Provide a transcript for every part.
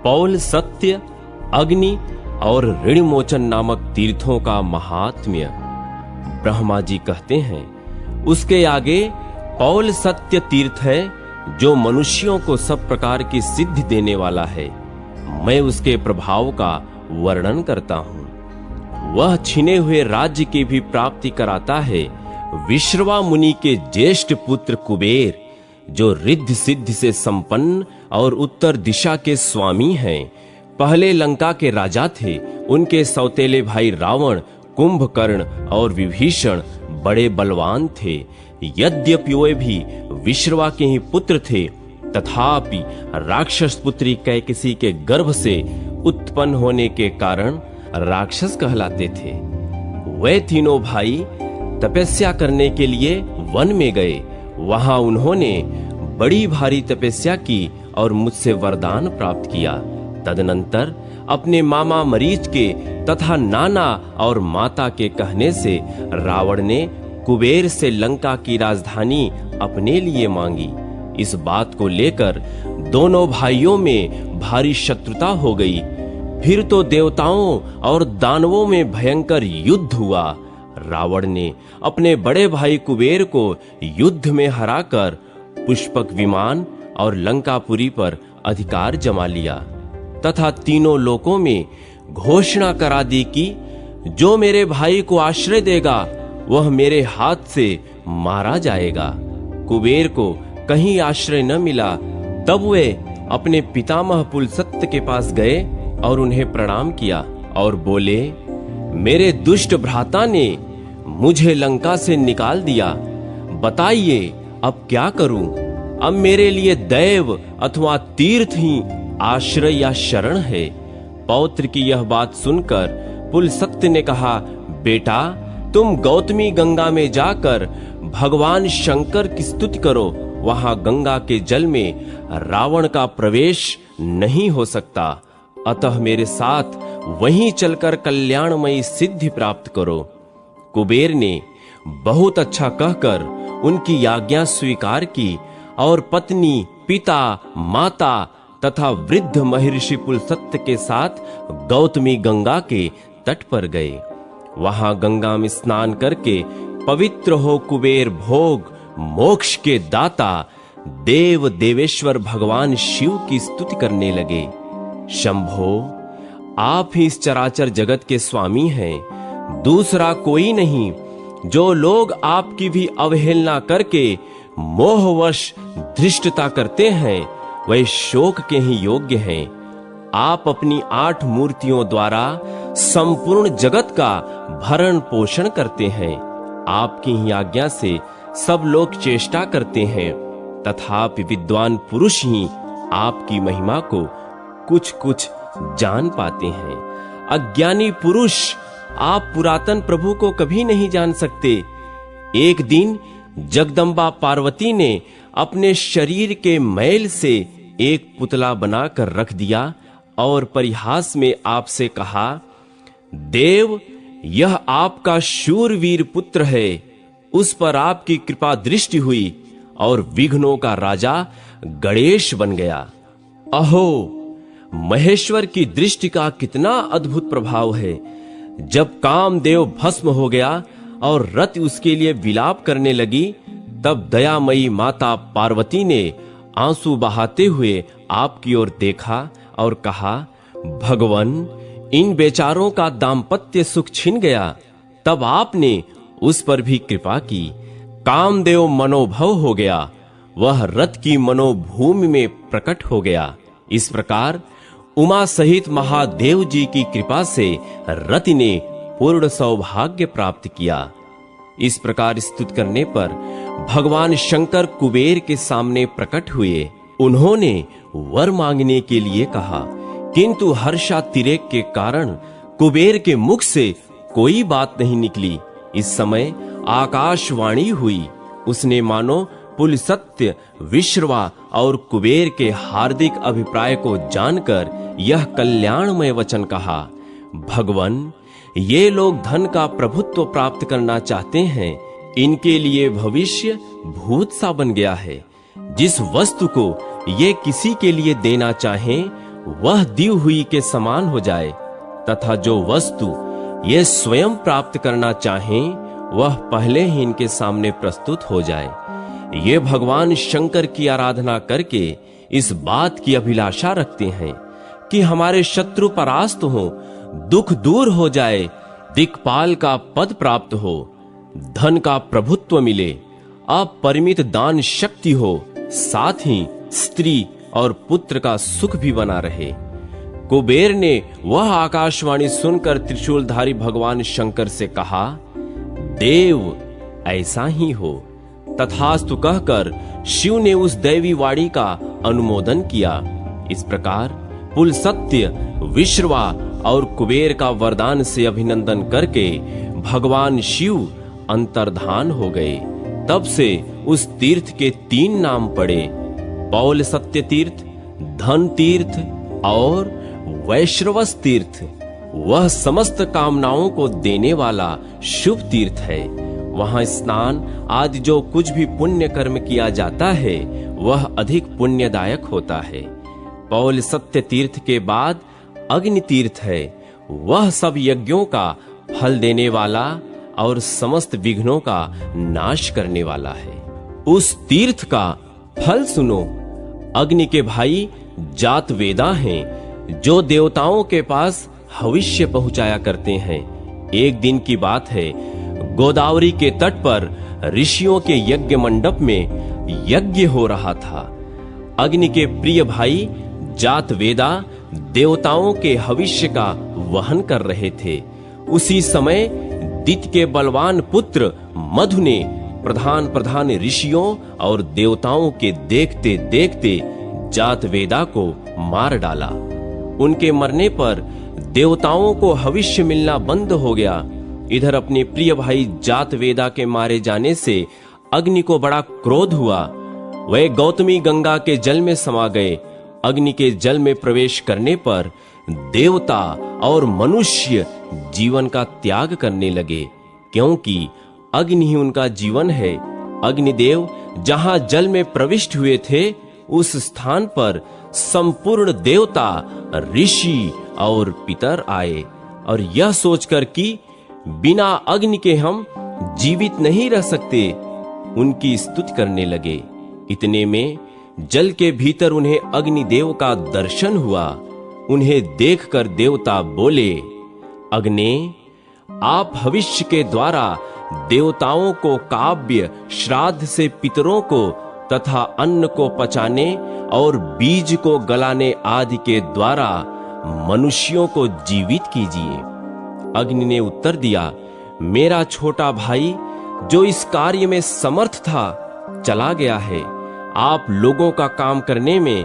पौल सत्य, अग्नि और ऋणमोचन नामक तीर्थों का महात्म्य। ब्रह्मा जी कहते हैं, उसके आगे पौल सत्य तीर्थ है जो मनुष्यों को सब प्रकार की सिद्धि देने वाला है। मैं उसके प्रभाव का वर्णन करता हूँ। वह छिने हुए राज्य की भी प्राप्ति कराता है। विश्रवा मुनि के ज्येष्ठ पुत्र कुबेर, जो रिद्धि सिद्धि से संपन्न और उत्तर दिशा के स्वामी हैं, पहले लंका के राजा थे। उनके सौतेले भाई रावण, कुंभकर्ण और विभीषण बड़े बलवान थे। यद्यपि वे भी विश्रवा के ही पुत्र थे, तथापि राक्षस पुत्री कैकसी के गर्भ से उत्पन्न होने के कारण राक्षस कहलाते थे। वे तीनों भाई तपस्या करने के लिए वन में गए। वहां उन्होंने बड़ी भारी तपस्या की और मुझसे वरदान प्राप्त किया। तदनंतर अपने मामा मरीच के तथा नाना और माता के कहने से रावण ने कुबेर से लंका की राजधानी अपने लिए मांगी। इस बात को लेकर दोनों भाइयों में भारी शत्रुता हो गई। फिर तो देवताओं और दानवों में भयंकर युद्ध हुआ। रावण ने अपने बड़े भाई कुबेर को युद्ध में हराकर पुष्पक विमान और लंकापुरी पर अधिकार जमा लिया तथा तीनों लोकों में घोषणा करा दी कि जो मेरे भाई को आश्रय देगा वह मेरे हाथ से मारा जाएगा। कुबेर को कहीं आश्रय न मिला। तब वे अपने पितामह पुलसत्य के पास गए और उन्हें प्रणाम किया और बोले, मेरे दुष्ट भ्राता ने मुझे लंका से निकाल दिया। बताइए अब क्या करूं? अब मेरे लिए दैव अथवा तीर्थ ही आश्रय या शरण है। पौत्र की यह बात सुनकर पुलसत्य ने कहा, बेटा तुम गौतमी गंगा में जाकर भगवान शंकर की स्तुति करो। वहां गंगा के जल में रावण का प्रवेश नहीं हो सकता। अतः मेरे साथ वहीं चलकर कल्याणमयी सिद्धि प्राप्त करो। कुबेर ने बहुत अच्छा कहकर उनकी आज्ञा स्वीकार की और पत्नी, पिता, माता तथा वृद्ध महर्षि पुलसत्य के साथ गौतमी गंगा के तट पर गए। वहां गंगा में स्नान करके पवित्र हो कुबेर भोग मोक्ष के दाता देव देवेश्वर भगवान शिव की स्तुति करने लगे। शंभो, आप ही इस चराचर जगत के स्वामी हैं, दूसरा कोई नहीं। जो लोग आपकी भी अवहेलना करके मोहवश धृष्टता करते हैं, वे शोक के ही योग्य हैं। आप अपनी 8 मूर्तियों द्वारा संपूर्ण जगत का भरण पोषण करते हैं। आपकी ही आज्ञा से सब लोग चेष्टा करते हैं, तथापि विद्वान पुरुष ही आपकी महिमा को कुछ कुछ जान पाते हैं। अज्ञानी पुरुष आप पुरातन प्रभु को कभी नहीं जान सकते। एक दिन जगदम्बा पार्वती ने अपने शरीर के मैल से एक पुतला बनाकर रख दिया और परिहास में आपसे कहा, देव यह आपका शूरवीर पुत्र है। उस पर आपकी कृपा दृष्टि हुई और विघ्नों का राजा गणेश बन गया। अहो, महेश्वर की दृष्टि का कितना अद्भुत प्रभाव है। जब कामदेव भस्म हो गया और रति उसके लिए विलाप करने लगी, तब दयामयी माता पार्वती ने आंसू बहाते हुए आपकी ओर देखा और कहा, भगवान इन बेचारों का दाम्पत्य सुख छिन गया। तब आपने उस पर भी कृपा की। कामदेव मनोभव हो गया, वह रथ की मनोभूमि में प्रकट हो गया। इस प्रकार उमा सहित महादेव जी की कृपा से रति ने पूर्ण सौभाग्य प्राप्त किया। इस प्रकार स्तुति करने पर भगवान शंकर कुबेर के सामने प्रकट हुए। उन्होंने वर मांगने के लिए कहा, किंतु हर्षातिरेक के कारण कुबेर के मुख से कोई बात नहीं निकली। इस समय आकाशवाणी हुई। उसने मानो पुलसत्य, विश्रवा और कुबेर के हार्दिक अभिप्राय को जानकर यह कल्याणमय वचन कहा, भगवान ये लोग धन का प्रभुत्व प्राप्त करना चाहते हैं। इनके लिए भविष्य भूत सा बन गया है। जिस वस्तु को ये किसी के लिए देना चाहें, वह दी हुई के समान हो जाए, तथा जो वस्तु ये स्वयं प्राप्त करना चाहें वह पहले ही इनके सामने प्रस्तुत हो जाए। ये भगवान शंकर की आराधना करके इस बात की अभिलाषा रखते हैं कि हमारे शत्रु परास्त हो, दुख दूर हो जाए, दिक्पाल का पद प्राप्त हो, धन का प्रभुत्व मिले, अपरिमित दान शक्ति हो, साथ ही स्त्री और पुत्र का सुख भी बना रहे। कुबेर ने वह आकाशवाणी सुनकर त्रिशूलधारी भगवान शंकर से कहा, देव ऐसा ही हो। तथास्तु कहकर शिव ने उस दैवी वाणी का अनुमोदन किया। इस प्रकार पुलस्त्य, विश्रवा और कुबेर का वरदान से अभिनंदन करके भगवान शिव अंतर्धान हो गए। तब से उस तीर्थ के 3 नाम पड़े, पौलस्त्य तीर्थ, धन तीर्थ और वैश्रवस तीर्थ। वह समस्त कामनाओं को देने वाला शुभ तीर्थ है। वहां स्नान आदि जो कुछ भी पुण्य कर्म किया जाता है वह अधिक पुण्यदायक होता है। पौलस्त्य तीर्थ के बाद अग्नि तीर्थ है। वह सब यज्ञों का फल देने वाला और समस्त विघ्नों का नाश करने वाला है। उस तीर्थ का फल सुनो। अग्नि के भाई जातवेदा हैं, जो देवताओं के पास हविष्य पहुंचाया करते हैं। एक दिन की बात है, गोदावरी के तट पर ऋषियों के यज्ञ मंडप में यज्ञ हो रहा था। अग्नि के प्रिय भाई जातवेदा देवताओं के हविष्य का वहन कर रहे थे। उसी समय दिति के बलवान पुत्र मधु ने प्रधान ऋषियों और देवताओं के देखते देखते जातवेदा को मार डाला। उनके मरने पर देवताओं को हविष्य मिलना बंद हो गया। इधर अपने प्रिय भाई जातवेदा के मारे जाने से अग्नि को बड़ा क्रोध हुआ। वे गौतमी गंगा के जल में समा गए। अग्नि के जल में प्रवेश करने पर देवता और मनुष्य जीवन का त्याग करने लगे, क्योंकि अग्नि ही उनका जीवन है। अग्निदेव जहां जल में प्रविष्ट हुए थे, उस स्थान पर संपूर्ण देवता, ऋषि और पितर आए और यह सोचकर कि बिना अग्नि के हम जीवित नहीं रह सकते, उनकी स्तुति करने लगे। इतने में जल के भीतर उन्हें अग्निदेव का दर्शन हुआ। उन्हें देखकर देवता बोले, अग्ने, आप भविष्य के द्वारा देवताओं को काव्य श्राद्ध से पितरों को तथा अन्न को पचाने और बीज को गलाने आदि के द्वारा मनुष्यों को जीवित कीजिए। अग्नि ने उत्तर दिया, मेरा छोटा भाई जो इस कार्य में समर्थ था चला गया है। आप लोगों का काम करने में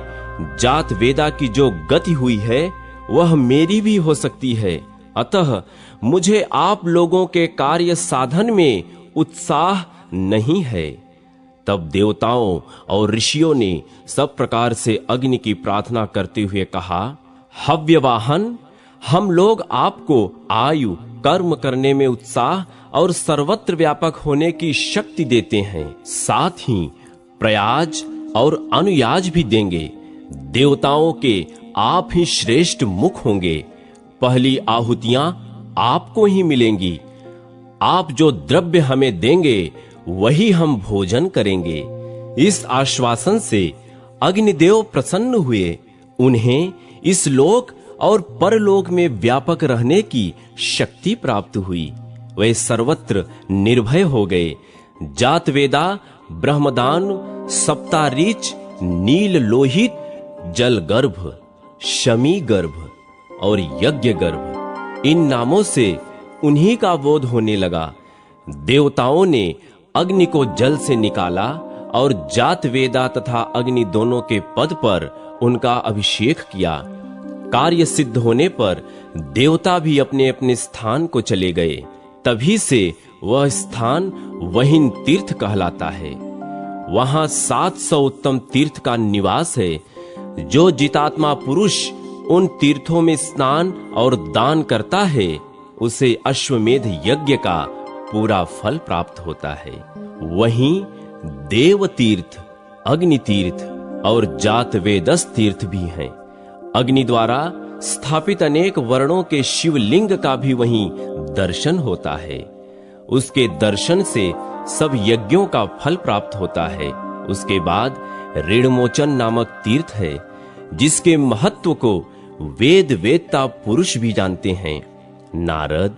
जातवेदा की जो गति हुई है वह मेरी भी हो सकती है। अतः मुझे आप लोगों के कार्य साधन में उत्साह नहीं है। तब देवताओं और ऋषियों ने सब प्रकार से अग्नि की प्रार्थना करते हुए कहा, हव्यवाहन, हम लोग आपको आयु, कर्म करने में उत्साह और सर्वत्र व्यापक होने की शक्ति देते हैं। साथ ही प्रयाज और अनुयाज भी देंगे। देवताओं के आप ही श्रेष्ठ मुख होंगे। पहली आहुतियां आपको ही मिलेंगी। आप जो द्रव्य हमें देंगे वही हम भोजन करेंगे। इस आश्वासन से अग्निदेव प्रसन्न हुए। उन्हें इस लोक और परलोक में व्यापक रहने की शक्ति प्राप्त हुई। वे सर्वत्र निर्भय हो गए। जातवेदा ब्रह्मदान, सप्तारीच, नील लोहित, जल गर्भ, शमी गर्भ और यज्ञ गर्भ, इन नामों से उन्हीं का बोध होने लगा। देवताओं ने अग्नि को जल से निकाला और जातवेदा तथा अग्नि दोनों के पद पर उनका अभिषेक किया। कार्य सिद्ध होने पर देवता भी अपने अपने स्थान को चले गए। तभी से वह स्थान वहिन तीर्थ कहलाता है। वहां 700 उत्तम तीर्थ का निवास है। जो जितात्मा पुरुष उन तीर्थों में स्नान और दान करता है उसे अश्वमेध यज्ञ का पूरा फल प्राप्त होता है। वहीं देव तीर्थ, अग्नि तीर्थ और जातवेदस तीर्थ भी हैं। अग्नि द्वारा स्थापित अनेक वर्णों के शिवलिंग का भी वहीं दर्शन होता है। उसके दर्शन से सब यज्ञों का फल प्राप्त होता है। उसके बाद ऋणमोचन नामक तीर्थ है, जिसके महत्व को वेद वेदता पुरुष भी जानते हैं। नारद,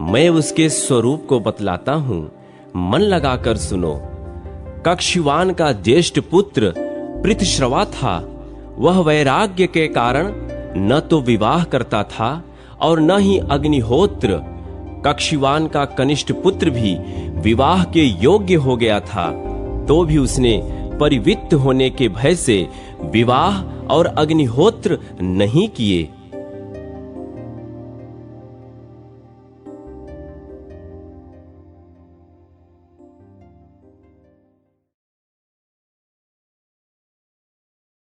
मैं उसके स्वरूप को बतलाता हूं, मन लगाकर सुनो। कक्षवान का ज्येष्ठ पुत्र पृथश्रवा था। वह वैराग्य के कारण न तो विवाह करता था और न ही अग्निहोत्र। कक्षवान का कनिष्ठ पुत्र भी विवाह के योग्य हो गया था, तो भी उसने परिवित्त होने के भय से विवाह और अग्निहोत्र नहीं किए।